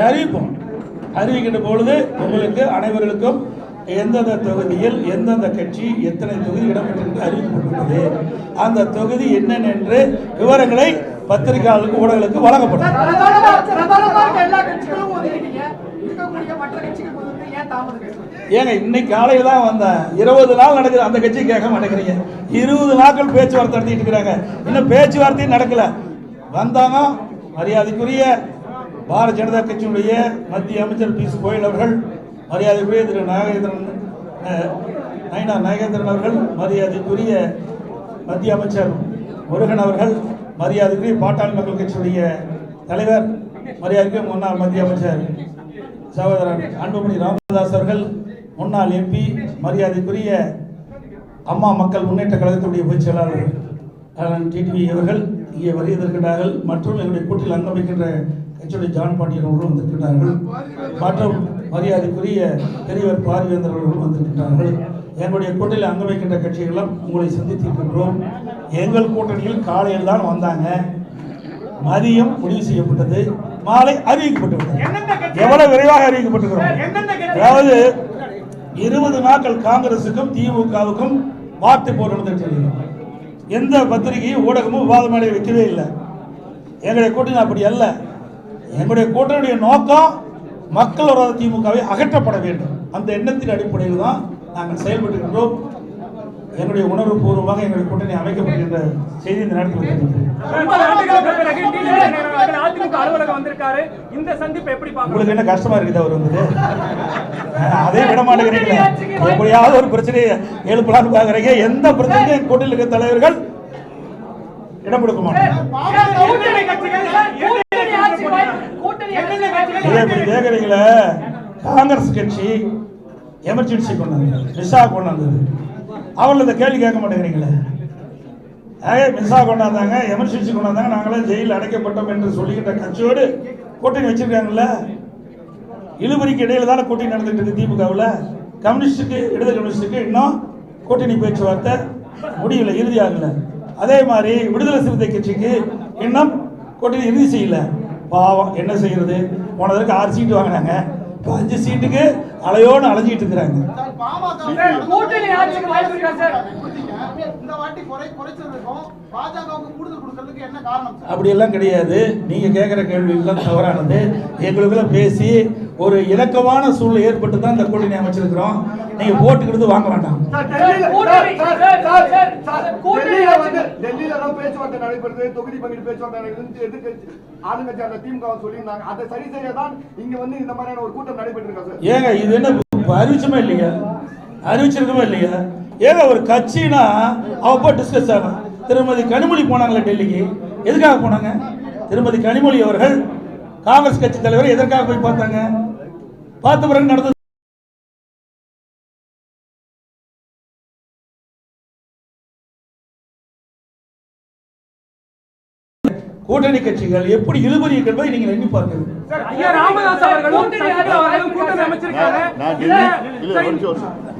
அறிவிப்போம். அறிவிக்கின்ற பொழுது உங்களுக்கு அனைவர்களுக்கும் எந்தெந்த தொகுதியில் எந்தெந்த கட்சி எத்தனை தொகுதி இடம்பெற்றிருக்கு அறிவிக்கப்பட்டுள்ளது, அந்த தொகுதி என்னென்று விவரங்களை பத்திரிகையாளர்களுக்கு ஊடகங்களுக்கு வழங்கப்படும். ஏங்க இன்னைக்கு காலையில் தான் வந்தேன். 20 நாள் நடக்குது, அந்த கட்சி கேட்க மாட்டேங்கிறீங்க. 20 நாட்கள் பேச்சுவார்த்தை நடத்திட்டு இருக்கிறாங்க, இன்னும் பேச்சுவார்த்தையும் நடக்கல. வந்தாங்க மரியாதைக்குரிய பாரதிய ஜனதா கட்சியினுடைய மத்திய அமைச்சர் பியூஷ் கோயல் அவர்கள், மரியாதைக்குரிய திரு நாகேந்திரன் அவர்கள், மரியாதைக்குரிய மத்திய அமைச்சர் முருகன் அவர்கள், மரியாதைக்குரிய பாட்டாளி மக்கள் கட்சியுடைய தலைவர், மரியாதைக்குரிய முன்னாள் மத்திய அமைச்சர் சகோதரர் அன்புமணி ராமதாஸ் அவர்கள், முன்னாள் எம்பி, மரியாதைக்குரிய அம்மா மக்கள் முன்னேற்ற கழகத்துடைய பொதுச் செயலாளர் டிடிவி அவர்கள் இங்கே வருகிறார்கள். மற்றும் எங்களுடைய கூட்டில் அங்கம் வைக்கின்ற கட்சியுடைய ஜான் பாண்டியன் அவர்களும் வந்திருக்கிறார்கள். மற்றும் மரியாதைக்குரிய பெரியவர் பார்வேந்தர் அவர்களும் வந்திருக்கிறார்கள். எங்களுடைய கூட்டணியில் அங்கம் வைக்கின்ற கட்சிகளும் உங்களை சந்தித்திருக்கின்றோம். எங்கள் கூட்டணியில் காலையில் தான் வந்தாங்க, மதியம் முடிவு செய்யப்பட்டது, மாலை அறிவிக்கப்பட்டுவிட்டது. எவ்வளவு விரைவாக அறிவிக்கப்பட்டிருக்கிறோம். அதாவது 20 நாட்கள் காங்கிரசுக்கும் திமுகவுக்கும் வார்த்தை போர் நடந்துட்டு எந்த பத்திரிகையும் ஊடகமும் விவாத மேடை வைக்கவே இல்லை. எங்களுடைய கூட்டணி அப்படி அல்ல. எங்களுடைய கூட்டணியுடைய நோக்கம் மக்கள் விரோத திமுகவை அகற்றப்பட வேண்டும். அந்த எண்ணத்தின் அடிப்படையில் தான் நாங்கள் செயல்பட்டுகின்றோம். எங்களுடைய உணர்வு பூர்வமாக எங்களுடைய கூட்டணி அமைக்கப்படுகின்ற செய்தி இந்த நேரத்தில் உங்களுக்கு என்ன கஷ்டமா இருக்குது? அவர் வந்தது அதே விட மாட்டேங்கிறீங்க. எப்படியாவது ஒரு பிரச்சனையை எழுப்பலான்னு பாக்குறீங்க. எந்த பிரச்சனையும் கூட்டணியில் இருக்கிற தலைவர்கள் இடம் கொடுக்க மாட்டாங்க. கேக்குறீங்களா? காங்கிரஸ் கட்சி எமர்ஜென்சி கொண்டாந்து விசா கொண்டாந்தது, அவர்கள் இந்த கேள்வி கேட்க மாட்டேங்கிறீங்களே. மிசா கொண்டாந்தாங்க, எமர்ஜென்சி கொண்டாந்தாங்க, நாங்களே ஜெயிலில் அடைக்கப்பட்டோம் என்று சொல்லிக்கிட்ட கட்சியோடு கூட்டணி வச்சிருக்காங்கல்ல. இழுபறிக்கு இடையில தானே கூட்டணி நடந்துட்டு இருக்கு திமுகவில். கம்யூனிஸ்டுக்கு, இடது கம்யூனிஸ்டுக்கு இன்னும் கூட்டணி பேச்சுவார்த்தை முடியல, இறுதியாகல. அதே மாதிரி விடுதலை சிறுத்தை கட்சிக்கு இன்னும் கூட்டணி இறுதி செய்யல. பாவம், என்ன செய்யறது? போனதற்கு 6 சீட்டு வாங்கினாங்க, 5 சீட்டுக்கு அலையோடு அலைஞ்சிட்டு இருக்கிறாங்க. அப்படியெல்லாம் கிடையாது. நீங்க கேட்கிற கேள்வி எல்லாம் தவறானது. எங்களுக்குள்ள பேசி ஒரு இலக்கமான சூழ்நிலை ஏற்பட்டு தான் இந்த கூட்டணி அமைச்சிருக்கிறோம். நீங்க போட்டுக்கிட்டு வாங்க வேண்டாம். டெல்லியில பேச்சுவார்த்தை நடைபெறுது, தொகுதி பங்கீடு பேச்சுவார்த்தை ஆளுங்கட்சி திமுக சொல்லியிருந்தாங்க. அதை சரி செய்யதான் இங்க வந்து இந்த மாதிரியான ஒரு கூட்டம் நடைபெற்றிருக்காங்க. ஏங்க இது என்ன அறிவிச்சுமே இல்லையா? அறிவிச்சிருக்கவே இல்லையா? ஏங்க ஒரு கட்சினா அவ டிஸ்கஸ் ஆகும். திருமதி கனிமொழி போனாங்களே டெல்லிக்கு, எதுக்காக போனாங்க? திருமதி கனிமொழி அவர்கள் காங்கிரஸ் கட்சி தலைவர் எதற்காக போய் பார்த்தாங்க? பார்த்த பிறகு நடந்தது கூட்டணி கட்சிகள் எப்படி இழுபறி என்பதை நீங்கள் எண்ணி பார்க்கிறது.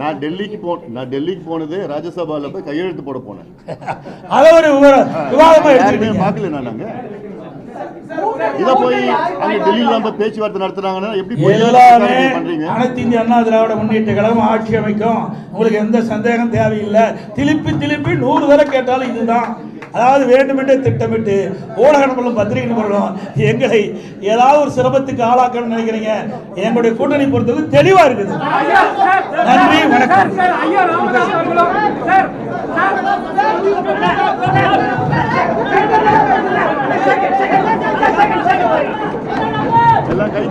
நான் டெல்லிக்கு போனது ராஜ்யசபால போய் கையெழுத்து போட போனேன். அத ஒரு விவாதமா எடுத்துக்கிட்டீங்க. பார்க்கல நாங்க இத போய் அங்க டெல்லியில பேச்சுவார்த்தை நடத்துறாங்கன்னா எப்படி எல்லாமே அனைத்து இந்திய அண்ணா திராவிட முன்னேற்ற கழகம் ஆட்சி அமைக்கும், உங்களுக்கு எந்த சந்தேகம் தேவையில்லை. திருப்பி 100 தடவை கேட்டாலும் இதுதான். அதாவது வேண்டுமென்றே திட்டமிட்டு ஊடக நபர்களும் பத்திரிகை நபர்களும் எங்களை ஏதாவது ஒரு சிரமத்துக்கு ஆளாக்கணும்னு நினைக்கிறீங்க. எங்களுடைய கூட்டணி பொறுத்தது தெளிவா இருக்குது. நன்றி, வணக்கம். எல்லாம் கை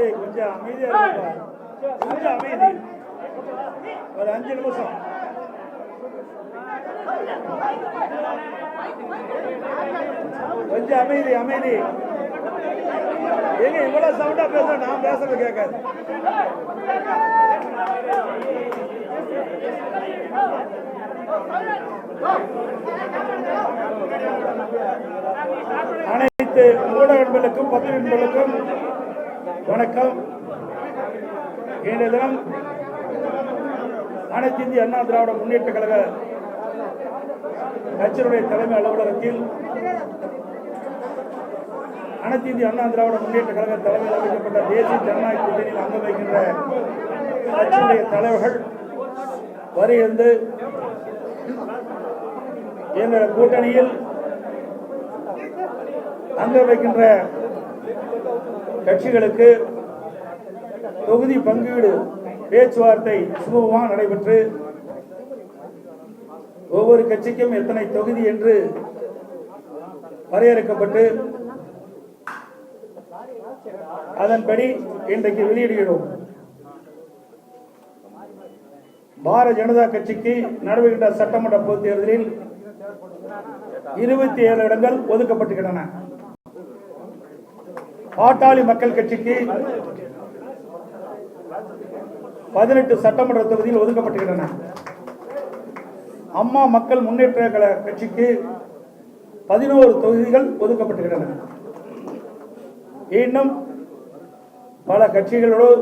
தம்பி கொஞ்சம் அமைதியா இருப்பா. கொஞ்சம் அமைதி, ஒரு 5 நிமிஷம். கொஞ்சம் அமைதி அமைதி. எங்க இவ்வளவு சவுண்டா பேச, நான் பேசுறது கேட்காது. அனைத்து ஊடக நண்பர்களுக்கும் பத்திரிகை நண்பர்களுக்கும் வணக்கம். இன்றைய தினம் அனைத்து இந்திய அண்ணா திராவிட முன்னேற்ற கழக கட்சியினுடைய தலைமை அலுவலகத்தில் அனைத்து இந்திய அண்ணா திராவிட முன்னேற்ற கழக தலைமையில் அமைக்கப்பட்ட தேசிய ஜனநாயக கூட்டணியில் அங்கம் வைக்கின்ற கட்சியுடைய தலைவர்கள் வருகிறது. எங்கள் கூட்டணியில் அங்கம் வைக்கின்ற கட்சிகளுக்கு தொகுதி பங்கீடு பேச்சுவார்த்தை சுமூகமாக நடைபெற்று ஒவ்வொரு கட்சிக்கும் எத்தனை தொகுதி என்று வரையறுக்கப்பட்டு அதன்படி இன்றைக்கு வெளியிடுகிறோம். பாரதிய ஜனதா கட்சிக்கு நடைபெறுகின்ற சட்டமன்ற பொதுத் தேர்தலில் 27 இடங்கள் ஒதுக்கப்பட்டுள்ளன. பாட்டாளி மக்கள் கட்சிக்கு 18 சட்டமன்ற தொகுதியில் ஒதுக்கப்பட்டுள்ளன. அம்மா மக்கள் முன்னேற்ற கழக கட்சிக்கு 11 தொகுதிகள் ஒதுக்கப்பட்டுள்ளன. இன்னும் பல கட்சிகளோடு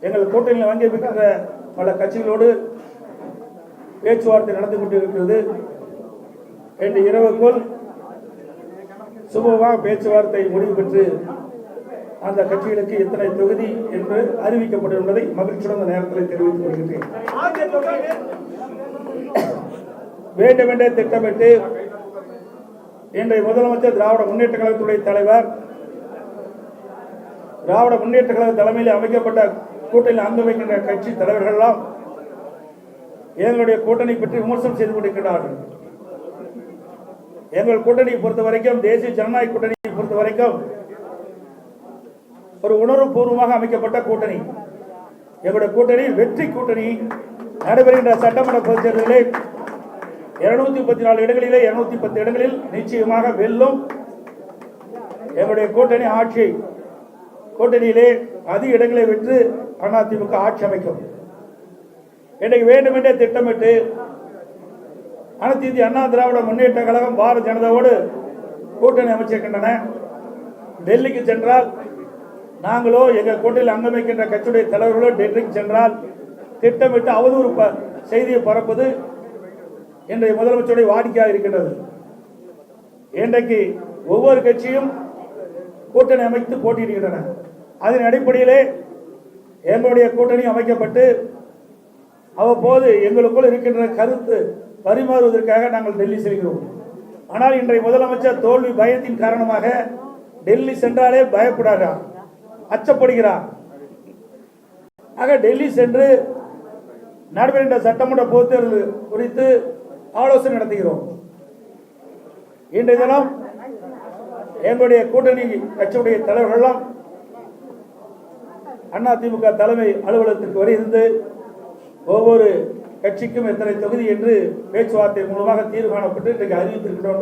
எங்கள் கூட்டணியில் வாங்கி வைக்கின்ற பல கட்சிகளோடு பேச்சுவார்த்தை நடந்து கொண்டிருக்கிறது. இன்று இரவுக்குள் சுமூகமாக பேச்சுவார்த்தை முடிவு பெற்று அந்த கட்சிகளுக்கு எத்தனை தொகுதி என்று அறிவிக்கப்படும் என்பதை மகிழ்ச்சியுடன் இந்த நேரத்தில் தெரிவித்துக் கொள்கிறேன். வேண்டுமென்றே திட்டமிட்டு இன்றைய முதலமைச்சர் திராவிட முன்னேற்ற கழகத்துடைய தலைவர் திராவிட முன்னேற்ற கழக தலைமையில் அமைக்கப்பட்ட கூட்டணியில் அங்கம் வைக்கின்ற கட்சி தலைவர்கள் எல்லாம் எங்களுடைய கூட்டணி பற்றி விமர்சனம் செய்து கொண்டிருக்கிறார்கள். எங்கள் கூட்டணியை பொறுத்த வரைக்கும், தேசிய ஜனநாயக கூட்டணியை பொறுத்த வரைக்கும் ஒரு உணர்வு பூர்வமாக அமைக்கப்பட்ட கூட்டணி. எங்களுடைய கூட்டணி வெற்றி கூட்டணி. நடைபெறுகின்ற சட்டமன்ற பொதுத் தேர்தலில் 234 இடங்களிலே 210 இடங்களில் நிச்சயமாக வெல்லும். எங்களுடைய கூட்டணி ஆட்சி கூட்டணியிலே அதிக இடங்களை வென்று அதிமுக ஆட்சி அமைக்கும். இன்றைக்கு வேண்டுமென்றே திட்டமிட்டு அனைத்து இந்திய அண்ணா திராவிட முன்னேற்ற கழகம் பாரதிய ஜனதாவோடு கூட்டணி அமைச்சிருக்கின்றன. டெல்லிக்கு சென்றால் நாங்களோ எங்கள் கூட்டணியில் அங்கம் வைக்கின்ற கட்சியுடைய தலைவர்களோ டெல்லிக்கு சென்றால் திட்டமிட்டு அவதூறு செய்தியை பரப்புவது இன்றைய முதலமைச்சருடைய வாடிக்கையாக இருக்கின்றது. இன்றைக்கு ஒவ்வொரு கட்சியும் கூட்டணி அமைத்து போட்டியிடுகின்றன. அதன் அடிப்படையிலே எங்களுடைய கூட்டணி அமைக்கப்பட்டு அவ்வப்போது எங்களுக்குள் இருக்கின்ற கருத்து பரிமாறுவதற்காக நாங்கள் டெல்லி செல்கிறோம். ஆனால் இன்றைய முதலமைச்சர் தோல்வி பயத்தின் காரணமாக டெல்லி சென்றாலே பயப்படுகிறார், அச்சப்படுகிறார். ஆக டெல்லி சென்று நடைபெறுகின்ற சட்டமன்ற பொதுத் தேர்தல் குறித்து ஆலோசனை நடத்துகிறோம். இன்றைய தினம் எங்களுடைய கூட்டணி கட்சியுடைய தலைவர்களெல்லாம் அதிமுக தலைமை அலுவலகத்திற்கு வருகிறது. ஒவ்வொரு கட்சிக்கும் எத்தனை தொகுதி என்று பேச்சுவார்த்தை மூலமாக தீர்வு காணப்பட்டு இன்றைக்கு அறிவித்திருக்கிறோம்.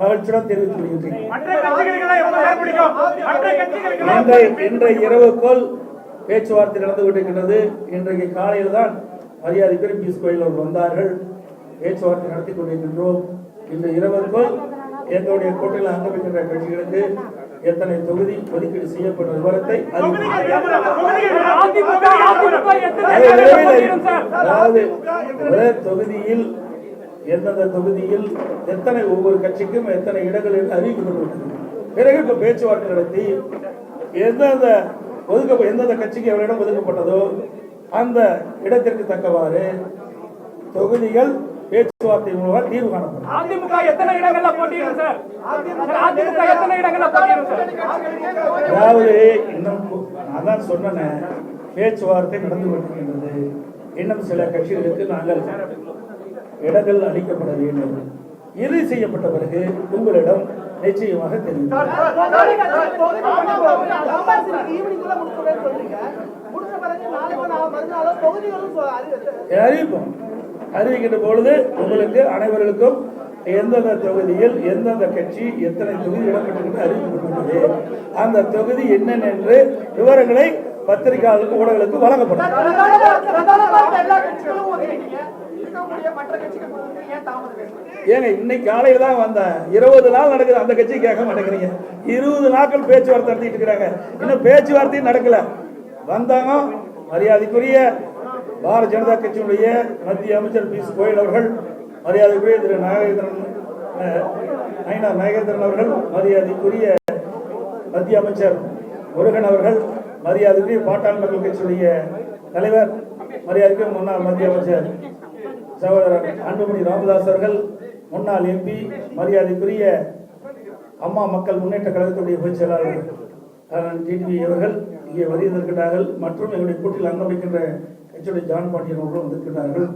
மகிழ்ச்சியுடன் தெரிவித்துக் கொள்கிறேன். இன்றைய இரவுக்குள் பேச்சுவார்த்தை நடந்து கொண்டிருக்கிறது. இன்றைக்கு காலையில் தான் மரியாதைக்குரிய பியூஷ் கோயல் அவர்கள் வந்தார்கள். பேச்சுவார்த்தை நடத்தி கொண்டிருக்கின்றோம். இந்த இரவுக்குள் எங்களுடைய கூட்டணியில் அங்கமிக்கின்ற கட்சிகளுக்கு எத்தனை தொகுதி ஒதுக்கீடு செய்யப்பட்ட விவரத்தை அதாவது ஒரே தொகுதியில் எந்தெந்த தொகுதியில் எத்தனை ஒவ்வொரு கட்சிக்கும் எத்தனை இடங்கள் என்று அறிவிக்கப்பட்டுள்ளது. பிறகு இப்ப பேச்சுவார்த்தை நடத்தி எந்தெந்த எந்தெந்த கட்சிக்கு எவ்வளவு ஒதுக்கப்பட்டதோ அந்த இடத்திற்கு தக்கவாறு தொகுதிகள் பேச்சுவார்த்தை மூலமாக தீர்வு காணப்படும். அதிமுக எத்தனை இடங்கள்ல போட்டியிடும் சார்? அதிமுக எத்தனை இடங்கள்ல போட்டியிடும் சார்? அதாவது இன்னும் நான் தான் சொன்னேன், பேச்சுவார்த்தை நடந்து கொண்டிருக்கின்றது. இன்னும் சில கட்சிகளுக்கு நாங்கள் இடங்கள் அளிக்கப்பட வேண்டும். இறுதி செய்யப்பட்ட பிறகு உங்களிடம் நிச்சயமாக தெரியும். அறிவிப்போம். அறிவிக்கின்ற பொழுது உங்களுக்கு அனைவர்களுக்கும் எந்தெந்த தொகுதியில் எந்தெந்த கட்சி எத்தனை தொகுதி இடம்பெற்று அறிவிக்கப்பட்டுள்ளது, அந்த தொகுதி என்னென்ன என்று விவரங்களை பத்திரிகையாளர்களுக்கு ஊடகங்களுக்கு வழங்கப்படும். ஏங்க இன்னைக்கு காலையில தான் வந்தேன். 20 நாள் நடக்குது, அந்த கட்சி கேட்க மாட்டேங்கிறீங்க. 20 நாட்கள் பேச்சுவார்த்தை நடத்திட்டு இருக்கிறாங்க, இன்னும் பேச்சுவார்த்தையும் நடக்கல. வந்தாங்க மரியாதைக்குரிய பாரதிய ஜனதா கட்சியினுடைய மத்திய அமைச்சர் பியூஷ் கோயல் அவர்கள், மரியாதைக்குரிய திரு நாகேந்திரன் அவர்கள், மரியாதைக்குரிய மத்திய அமைச்சர் முருகன் அவர்கள், மரியாதைக்குரிய பாட்டாளி மக்கள் கட்சியுடைய தலைவர், மரியாதைக்குரிய முன்னாள் மத்திய அமைச்சர் சகோதரர் அன்புமணி ராமதாஸ் அவர்கள், முன்னாள் எம்பி, மரியாதைக்குரிய அம்மா மக்கள் முன்னேற்ற கழகத்துடைய பொதுச் செயலாளர் டிடிவி அவர்கள் இங்கே வருகிறார்கள். மற்றும் எங்களுடைய கூட்டில் அங்கமைக்கின்ற கட்சியுடைய ஜான் பாண்டியன் அவர்களும் வந்திருக்கிறார்கள்.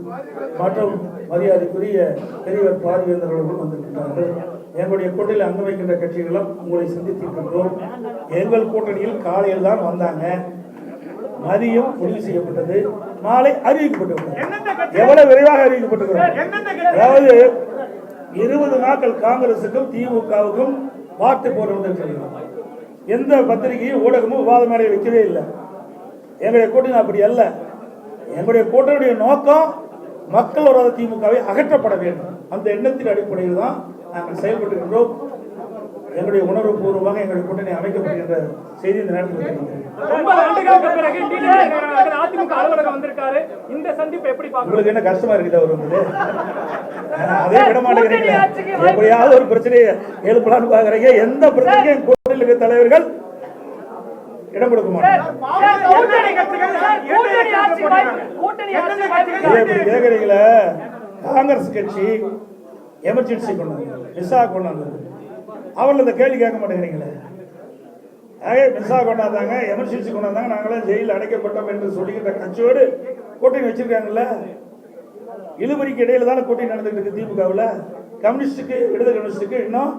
மற்றும் மரியாதைக்குரிய பெரியவர் பார்வேந்தர் அவர்களும் வந்திருக்கிறார்கள். எங்களுடைய கூட்டணியில் அங்கமைக்கின்ற கட்சிகளும் உங்களை சந்தித்திருக்கின்றோம். எங்கள் கூட்டணியில் காலையில் தான் வந்தாங்க, மதியம் முடிவு செய்யப்பட்டது, மாலை அறிவிக்கப்பட்டது. எவ்வளவு விரைவாக அறிவிக்கப்பட்டிருக்கிறது. அதாவது 20 நாட்கள் காங்கிரசுக்கும் திமுகவுக்கும் வார்த்தை போட வந்திருக்கிறது. எந்த பத்திரிகையும் ஊடகமும் விவாத மேடையை வைக்கவே இல்லை. எங்களுடைய கூட்டணி அப்படி அல்ல. எங்களுடைய கூட்டணியுடைய நோக்கம் மக்கள் விரோத திமுகவை அகற்றப்பட வேண்டும். அந்த எண்ணத்தின் அடிப்படையில் தான் நாங்கள் செயல்பட்டுகின்றோம். எங்களுடைய உணர்வு பூர்வமாக எங்களுடைய கூட்டணி அமைக்கப்படுகின்ற செய்தி இந்த நேரத்தில் உங்களுக்கு என்ன கஷ்டமா இருக்குது? அவர் வந்து அதே விட மாட்டேங்கிறீங்க. எப்படியாவது ஒரு பிரச்சனையை எழுப்பலான்னு பாக்குறீங்க. எந்த பிரச்சனையும் கூட்டணியில் இருக்கிற தலைவர்கள் இடம் கொடுக்க மாட்டாங்க. கேக்குறீங்களா? காங்கிரஸ் கட்சி எமர்ஜென்சி கொண்டாங்க, விசா கொண்டாங்க, அவர்கள் இந்த கேள்வி கேட்க மாட்டேங்கிறீங்களே. விசா கொண்டாந்தாங்க, எமர்ஜென்சி கொண்டாந்தாங்க, நாங்களே ஜெயிலில் அடைக்கப்பட்டோம் என்று சொல்லிக்கிட்ட கட்சியோடு கூட்டணி வச்சிருக்காங்கல்ல. இழுபறிக்கு இடையில தானே கூட்டணி நடந்துட்டு இருக்கு திமுகவில். கம்யூனிஸ்டுக்கு விடுதலை கம்யூனிஸ்டுக்கு இன்னும்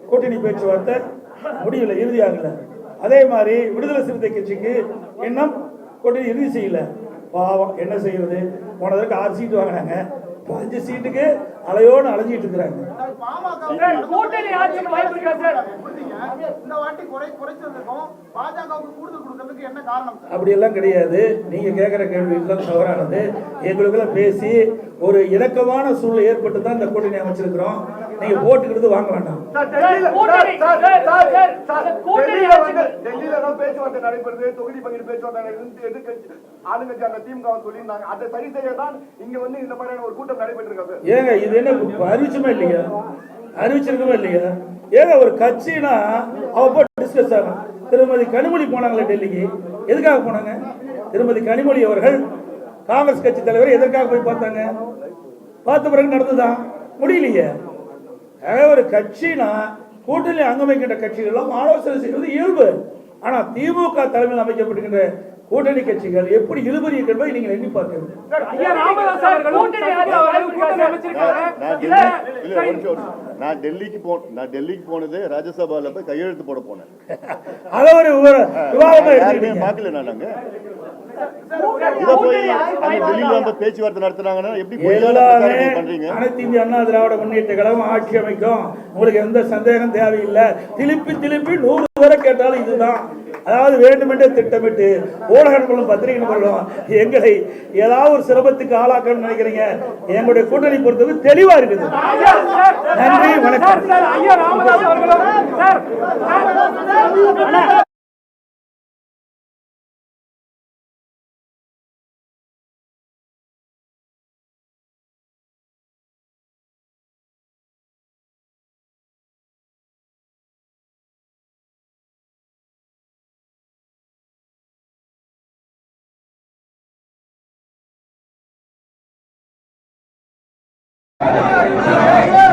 கூட்டணி பேச்சுவார்த்தை முடியல, இறுதியாகல. அதே மாதிரி விடுதலை சிறுத்தை கட்சிக்கு இன்னும் கூட்டணி இறுதி செய்யல. பாவம் என்ன செய்வது? போனதற்கு 6 சீட்டு வாங்கினாங்க, 5 சீட்டுக்கு அலையோடு அலைஞ்சிட்டு இருக்கிறாங்க. அப்படி எல்லாம் கிடையாது. நீங்க கேட்கிற கேள்வி எல்லாம் தவறானது. எங்களுக்குள்ள பேசி ஒரு இணக்கமான சூழ்நிலை ஏற்பட்டு தான் இந்த கூட்டணி அமைச்சிருக்கிறோம். நீங்க போட்டுக்கிறது வாங்க வேண்டாம். பேச்சுவார்த்தை நடைபெறுது, தொகுதி பங்கீடு பேச்சுவார்த்தை எதிர்கட்சி ஆளுங்கட்சி அந்த திமுக சொல்லியிருந்தாங்க. அதை சரி செய்ய தான் இங்க வந்து இந்த மாதிரியான ஒரு கூட்டம் நடைபெற்றிருக்காங்க. ஏங்க இது என்ன அறிவிச்சுமே இல்லையா? அறிவிச்சிருக்கவே இல்லையா? ஏங்க ஒரு கட்சினா அவ போய் டிஸ்கஸ் ஆகும். திருமதி கனிமொழி போனாங்களே டெல்லிக்கு, எதுக்காக போனாங்க? திருமதி கனிமொழி அவர்கள் காங்கிரஸ் கட்சி தலைவர் எதற்காக போய் பார்த்தாங்க? பார்த்த பிறகு நடந்துதான் முடியலையே. ஒரு கட்சினா கூட்டணி அங்கமைக்கின்ற கட்சிகளும் ஆலோசனை செய்வது இயல்பு. ஆனா திமுக தலைமையில் அமைக்கப்படுகின்ற கூட்டணி கட்சிகள் எப்படி இழுபறி என்பதை நீங்கள் எண்ணி பார்க்க. நான் டெல்லிக்கு போனது ராஜ்யசபால போய் கையெழுத்து போட போனேன். அத ஒரு விவாதமா பார்க்கல. நாங்க இத போய் டெல்லியில வந்து பேச்சுவார்த்தை நடத்துறாங்கன்னா எப்படி பண்றீங்க? அனைத்து இந்திய அண்ணா திராவிட முன்னேற்ற கழகம் ஆட்சி அமைக்கும், உங்களுக்கு எந்த சந்தேகம் தேவையில்லை. திருப்பி 100 வரை கேட்டாலும் இதுதான். அதாவது வேண்டுமென்றே திட்டமிட்டு ஊடகங்களும் பத்திரிகை நபர்களும் எங்களை ஏதாவது ஒரு சிரமத்துக்கு ஆளாக்கணும்னு நினைக்கிறீங்க. எங்களுடைய கூட்டணி பொறுத்தவரை தெளிவா இருக்குது. நன்றி, வணக்கம்.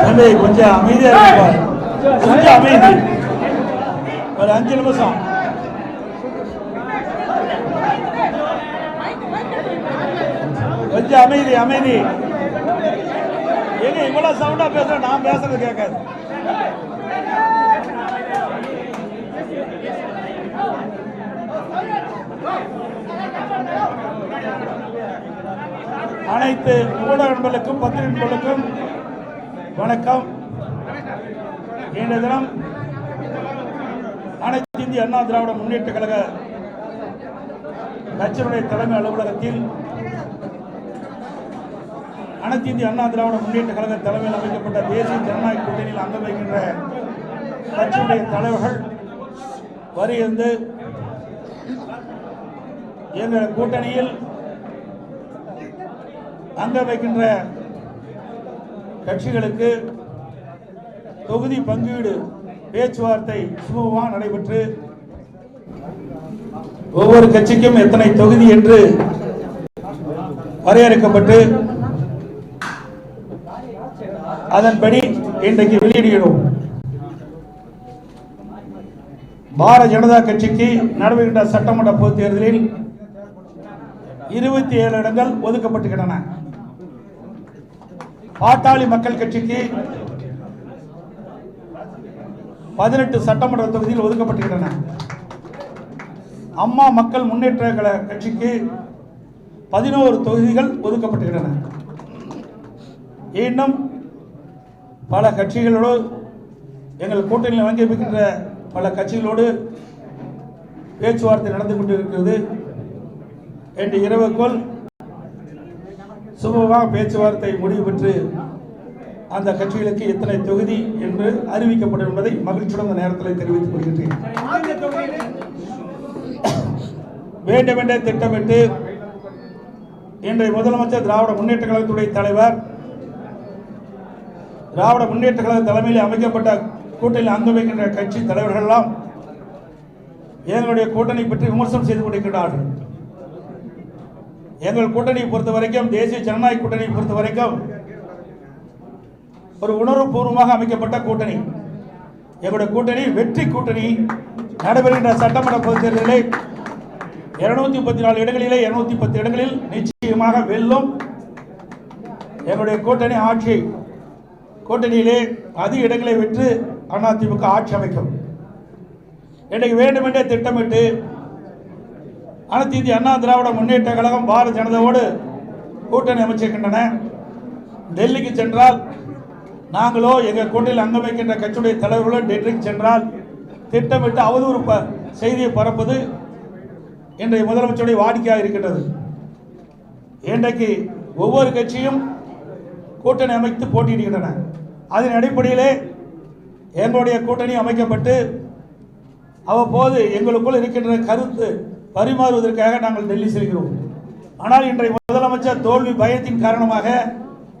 தம்பி கொஞ்சம் அமைதியா இருப்பார், கொஞ்சம் அமைதி, ஒரு 5 நிமிஷம். கொஞ்சம் அமைதி. ஏங்க இவ்வளவு சவுண்டா பேசுறேன், நான் பேசுறது கேட்காது. அனைத்து ஊடக நண்பர்களுக்கும் பத்திரிகை நண்பர்களுக்கும் வணக்கம். இன்றைய தினம் அனைத்து இந்திய அண்ணா திராவிட முன்னேற்ற கழக கட்சியினுடைய தலைமை அலுவலகத்தில் அனைத்து இந்திய அண்ணா திராவிட முன்னேற்ற கழக தலைமையில் அமைக்கப்பட்ட தேசிய ஜனநாயக கூட்டணியில் அங்கம் வைக்கின்ற கட்சியுடைய தலைவர்கள் வருகிறது. எங்கள் கூட்டணியில் அங்க வைக்கின்ற கட்சிகளுக்கு தொகுதி பங்கீடு பேச்சுவார்த்தை சுமூகமாக நடைபெற்று ஒவ்வொரு கட்சிக்கும் எத்தனை தொகுதி என்று வரையறுக்கப்பட்டு அதன்படி இன்றைக்கு வெளியிடுகிறோம். பாரதிய ஜனதா கட்சிக்கு நடைபெறுகின்ற சட்டமன்ற பொதுத் தேர்தலில் 27 இடங்கள் ஒதுக்கப்பட்டுள்ளன. பாட்டாளி மக்கள் கட்சிக்கு 18 சட்டமன்ற தொகுதியில் ஒதுக்கப்பட்டுள்ளன. அம்மா மக்கள் முன்னேற்ற கழக கட்சிக்கு 11 தொகுதிகள் ஒதுக்கப்பட்டுள்ளன. இன்னும் பல கட்சிகளோடு எங்கள் கூட்டணியில் அங்கீகரிக்கின்ற பல கட்சிகளோடு பேச்சுவார்த்தை நடந்து கொண்டிருக்கிறது. இன்று இரவுக்குள் சுமூகமாக பேச்சுவார்த்தை முடிவு பெற்று அந்த கட்சிகளுக்கு எத்தனை தொகுதி என்று அறிவிக்கப்படும் என்பதை மகிழ்ச்சியுடன் இந்த நேரத்தில் தெரிவித்துக் கொள்கின்றேன். வேண்டுமென்றே திட்டமிட்டு இன்றைய முதலமைச்சர் திராவிட முன்னேற்ற கழகத்துடைய தலைவர் திராவிட முன்னேற்ற கழக தலைமையில் அமைக்கப்பட்ட கூட்டணியில் அங்கம் வைக்கின்ற கட்சி தலைவர்கள் எல்லாம் எங்களுடைய கூட்டணி பற்றி விமர்சனம் செய்து கொண்டிருக்கிறார்கள். எங்கள் கூட்டணியை பொறுத்த வரைக்கும், தேசிய ஜனநாயக கூட்டணியை பொறுத்த வரைக்கும் ஒரு உணர்வுபூர்வமாக அமைக்கப்பட்ட கூட்டணி. எங்களுடைய கூட்டணி வெற்றி கூட்டணி. நடைபெறுகின்ற சட்டமன்ற பொதுத் தேர்தலில் 234 இடங்களிலே 210 இடங்களில் நிச்சயமாக வெல்லும். எங்களுடைய கூட்டணி ஆட்சி கூட்டணியிலே அதிக இடங்களை வென்று அதிமுக ஆட்சி அமைக்கும். இன்றைக்கு வேண்டுமென்றே திட்டமிட்டு அனைத்து இந்திய அண்ணா திராவிட முன்னேற்ற கழகம் பாரதிய ஜனதாவோடு கூட்டணி அமைச்சிருக்கின்றன. டெல்லிக்கு சென்றால் நாங்களோ எங்கள் கூட்டணியில் அங்கம் வைக்கின்ற கட்சியுடைய தலைவர்களோ டெல்லிக்கு சென்றால் திட்டமிட்டு அவதூறு செய்தியை பரப்பது இன்றைய முதலமைச்சருடைய வாடிக்கையாக இருக்கின்றது. இன்றைக்கு ஒவ்வொரு கட்சியும் கூட்டணி அமைத்து போட்டியிடுகின்றன. அதன் அடிப்படையிலே எங்களுடைய கூட்டணி அமைக்கப்பட்டு அவ்வப்போது எங்களுக்குள் இருக்கின்ற கருத்து பரிமாறுவதற்காக நாங்கள் டெல்லி செல்கிறோம். ஆனால் இன்றைய முதலமைச்சர் தோல்வி பயத்தின் காரணமாக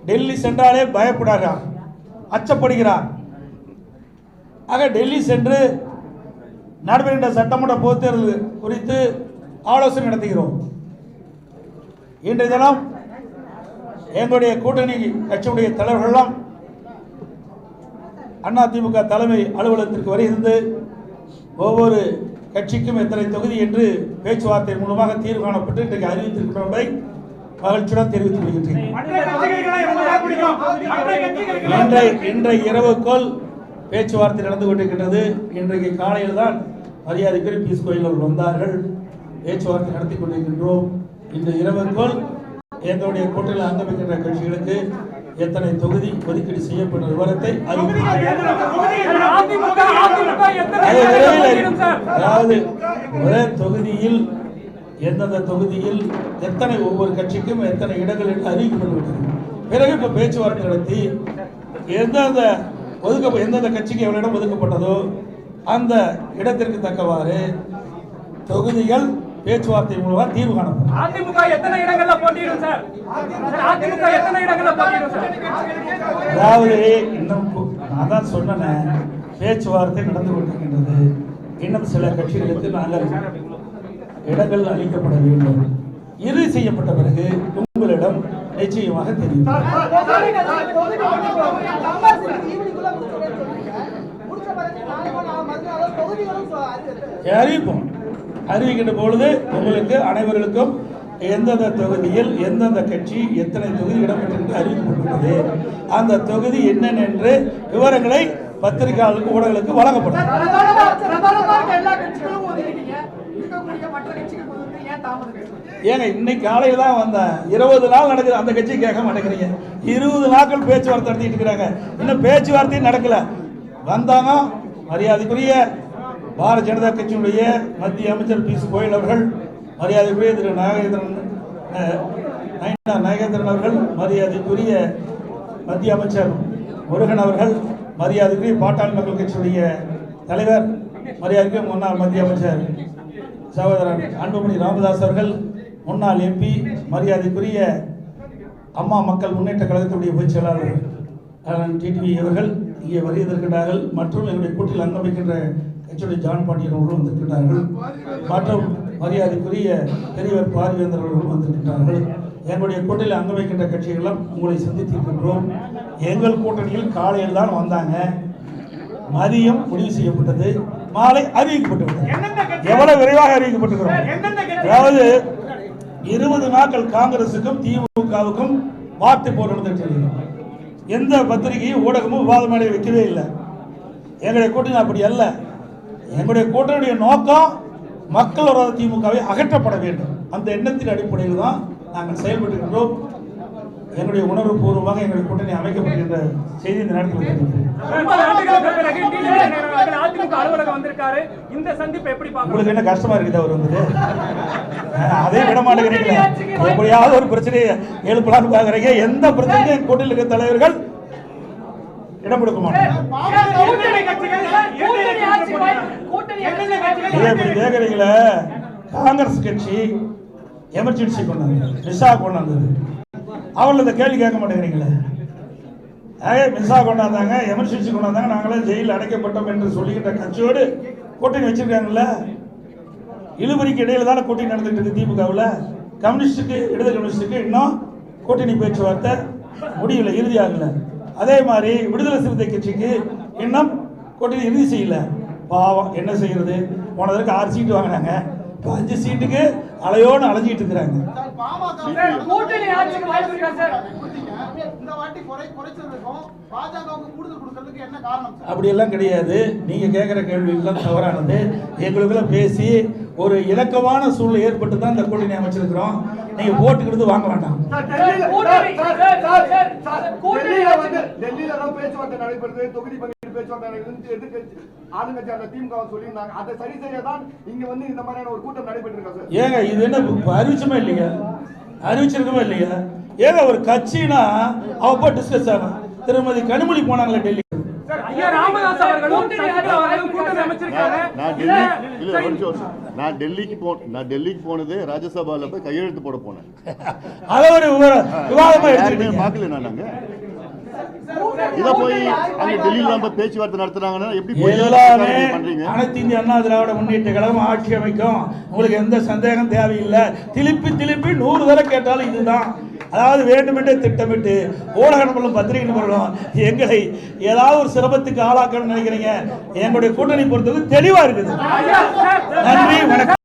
டெல்லி சென்றாலே பயப்படுகிறார், அச்சப்படுகிறார். ஆக டெல்லி சென்று நடைபெறுகின்ற சட்டமன்ற பொதுத் தேர்தல் குறித்து ஆலோசனை நடத்துகிறோம். இன்றைய தினம் எங்களுடைய கூட்டணி கட்சியுடைய தலைவர்களெல்லாம் அதிமுக தலைமை அலுவலகத்திற்கு வருகிறது. ஒவ்வொரு கட்சிக்கும் எத்தனை தொகுதி என்று பேச்சுவார்த்தை மூலமாக தீர்வு காணப்பட்டு இன்றைக்கு அறிவித்திருக்கிற என்பதை மகிழ்ச்சியுடன் தெரிவித்துக் கொள்கின்றேன். இன்றைய இரவுக்குள் பேச்சுவார்த்தை நடந்து கொண்டிருக்கின்றது. இன்றைக்கு காலையில் தான் மரியாதைக்குரிய பீஸ் கோயில் அவர்கள் வந்தார்கள். பேச்சுவார்த்தை நடத்தி கொண்டிருக்கின்றோம். இந்த இரவுக்குள் எங்களுடைய கூட்டணியில் அங்கமிக்கின்ற கட்சிகளுக்கு எத்தனை தொகுதி ஒதுக்கீடு செய்யப்படும் விவரத்தை அதாவது ஒரே தொகுதியில் எந்தெந்த தொகுதியில் எத்தனை ஒவ்வொரு கட்சிக்கும் எத்தனை இடங்கள் என்று அறிவிக்கப்பட்டுவிட்டது. பிறகு இப்ப பேச்சுவார்த்தை நடத்தி எந்தெந்த கட்சிக்கு எவ்வளவு இடம் ஒதுக்கப்பட்டதோ அந்த இடத்திற்கு தக்கவாறு தொகுதிகள் பேச்சுவார்த்தை மூலமா தீர்வு காணப்படும். அதிமுக எத்தனை இடங்கள்ல போட்டியிடும் சார்? அதிமுக எத்தனை இடங்கள்ல போட்டியிடும் சார்? அதாவது இன்னும் நான் தான் சொன்னேன், பேச்சுவார்த்தை நடந்து கொண்டிருக்கின்றது. இன்னும் சில கட்சிகளுக்கு நாங்கள் இடங்கள் அளிக்கப்பட வேண்டும். இறுதி செய்யப்பட்ட பிறகு உங்களிடம் நிச்சயமாக தெரியும். அறிவிப்போம். அறிவிக்கின்ற பொழுது உங்களுக்கு அனைவர்களுக்கும் எந்தெந்த தொகுதியில் எந்தெந்த கட்சி எத்தனை தொகுதி இடம்பெற்று அறிவிக்கப்பட்டுள்ளது, அந்த தொகுதி என்னென்ன என்று விவரங்களை பத்திரிகையாளர்களுக்கு ஊடகங்களுக்கு வழங்கப்படும். ஏங்க இன்னைக்கு காலையில் தான் வந்தேன். 20 நாள் நடக்குது, அந்த கட்சி கேட்க மாட்டேங்கிறீங்க. 20 நாட்கள் பேச்சுவார்த்தை நடத்திட்டு இருக்கிறாங்க, இன்னும் பேச்சுவார்த்தையும் நடக்கல. வந்தாங்க மரியாதைக்குரிய பாரதிய ஜனதா கட்சியினுடைய மத்திய அமைச்சர் பியூஷ் கோயல் அவர்கள், மரியாதைக்குரிய திரு நாகேந்திரன் அவர்கள், மரியாதைக்குரிய மத்திய அமைச்சர் முருகன் அவர்கள், மரியாதைக்குரிய பாட்டாளி மக்கள் கட்சியுடைய தலைவர், மரியாதைக்குரிய முன்னாள் மத்திய அமைச்சர் சகோதரர் அன்புமணி ராமதாஸ் அவர்கள், முன்னாள் எம்பி, மரியாதைக்குரிய அம்மா மக்கள் முன்னேற்ற கழகத்துடைய பொதுச் செயலாளர் டிடிவி அவர்கள் இங்கே வருகின்றார்கள். மற்றும் எங்களுடைய கூட்டில் அங்கம் வைக்கின்ற கட்சியுடைய ஜான் பாண்டியன் அவர்களும் வந்திருக்கிறார்கள். மற்றும் மரியாதைக்குரிய பெரியவர் பாரிவேந்தர் அவர்களும் வந்திருக்கிறார்கள். எங்களுடைய கூட்டணியில் அங்கம் வைக்கின்ற கட்சிகளும் உங்களை சந்தித்திருக்கின்றோம். எங்கள் கூட்டணியில் காலையில் தான் வந்தாங்க, மதியம் முடிவு செய்யப்பட்டது, மாலை அறிவிக்கப்பட்டுவிட்டது. எவ்வளவு விரைவாக அறிவிக்கப்பட்டிருக்கிறோம். அதாவது 20 நாட்கள் காங்கிரசுக்கும் திமுகவுக்கும் வார்த்தை போர் நடந்துட்டு எந்த பத்திரிகையும் ஊடகமும் விவாத மேடை வைக்கவே இல்லை. எங்களுடைய கூட்டணி அப்படி அல்ல. எங்களுடைய கூட்டணியுடைய நோக்கம் மக்கள் விரோத திமுகவை அகற்றப்பட வேண்டும். அந்த எண்ணத்தின் அடிப்படையில் தான் நாங்கள் செயல்பட்டுகின்றோம். எங்களுடைய உணர்வு பூர்வமாக எங்களுடைய கூட்டணி அமைக்கப்படுகின்ற செய்தி இந்த நேரத்தில் உங்களுக்கு என்ன கஷ்டமா இருக்குது? அவர் வந்துட்டு அதே விட மாட்டேங்கிறீங்க. எப்படியாவது ஒரு பிரச்சனையை எழுப்பலான்னு பாக்குறீங்க. எந்த பிரச்சனையும் கூட்டணியில் இருக்கிற தலைவர்கள் இடம் கொடுக்க மாட்டாங்க. கேக்குறீங்களே, காங்கிரஸ் கட்சி எமர்ஜென்சி கொண்டாந்து விசா கொண்டாந்தது, அவர்கள் இந்த கேள்வி கேட்க மாட்டேங்கிறீங்களே. மிசா கொண்டாந்தாங்க, எமர்ஜென்சி கொண்டாந்தாங்க, நாங்களே ஜெயிலில் அடைக்கப்பட்டோம் என்று சொல்லிக்கிட்ட கட்சியோடு கூட்டணி வச்சிருக்காங்கல்ல. இழுபறிக்கு இடையில தானே கூட்டணி நடந்துட்டு இருக்கு திமுகவில். கம்யூனிஸ்டுக்கு, இடது கம்யூனிஸ்டுக்கு இன்னும் கூட்டணி பேச்சுவார்த்தை முடியல, இறுதியாகல. அதே மாதிரி விடுதலை சிறுத்தை கட்சிக்கு இன்னும் கூட்டணி இறுதி செய்யல. பாவம், என்ன செய்யறது? போனதற்கு 6 சீட்டு வாங்கினாங்க, 5 சீட்டுக்கு அலையோடு அலைஞ்சிட்டு இருக்கிறாங்க. அப்படி எல்லாம் கிடையாது. நீங்க கேட்கிற கேள்வி எல்லாம் தவறானது. எங்களுக்குள்ள பேசி ஒரு இலக்கமான சூழ்நிலை ஏற்பட்டு தான் இந்த கூட்டணி அமைச்சிருக்கிறோம். நீங்க போட்டுக்கிட்டு வாங்க வேண்டாம். டெல்லியில பேச்சுவார்த்தை நடைபெறுது, தொகுதி பங்கீடு பேச்சுவார்த்தை எதிர்க்கட்சி ஆளுங்கட்சி அந்த திமுக சொல்லியிருந்தாங்க. அதை சரி செய்ய தான் இங்க வந்து இந்த மாதிரியான ஒரு கூட்டம் நடைபெற்றிருக்காங்க. ஏங்க இது என்ன அறிவிச்சுமே இல்லையா? அறிவிச்சிருக்கவே இல்லையா? ஏங்க ஒரு கட்சினா அவ டிஸ்கஸ் ஆகும். திருமதி கனிமொழி போனாங்களே டெல்லி. நான் டெல்லிக்கு போனது ராஜ்யசபால போய் கையெழுத்து போட போனேன். அத ஒரு விவாதமா எடுத்துக்கிட்டீங்க. பார்க்கல நாங்க இத போய் அங்க டெல்லியில நம்ம பேச்சுவார்த்தை நடத்துறாங்கன்னா எப்படி எல்லாமே அனைத்து இந்திய அண்ணா திராவிட முன்னேற்ற கழகம் ஆட்சி அமைக்கும், உங்களுக்கு எந்த சந்தேகம் தேவையில்லை. திருப்பி 100 தடவை கேட்டாலும் இதுதான். அதாவது வேண்டுமென்றே திட்டமிட்டு ஊடக நபர்களும் பத்திரிகை நபர்களும் எங்களை ஏதாவது ஒரு சிரமத்துக்கு ஆளாக்கணும்னு நினைக்கிறீங்க. எங்களுடைய கூட்டணி பொறுத்தது தெளிவா இருக்குது. நன்றி, வணக்கம்.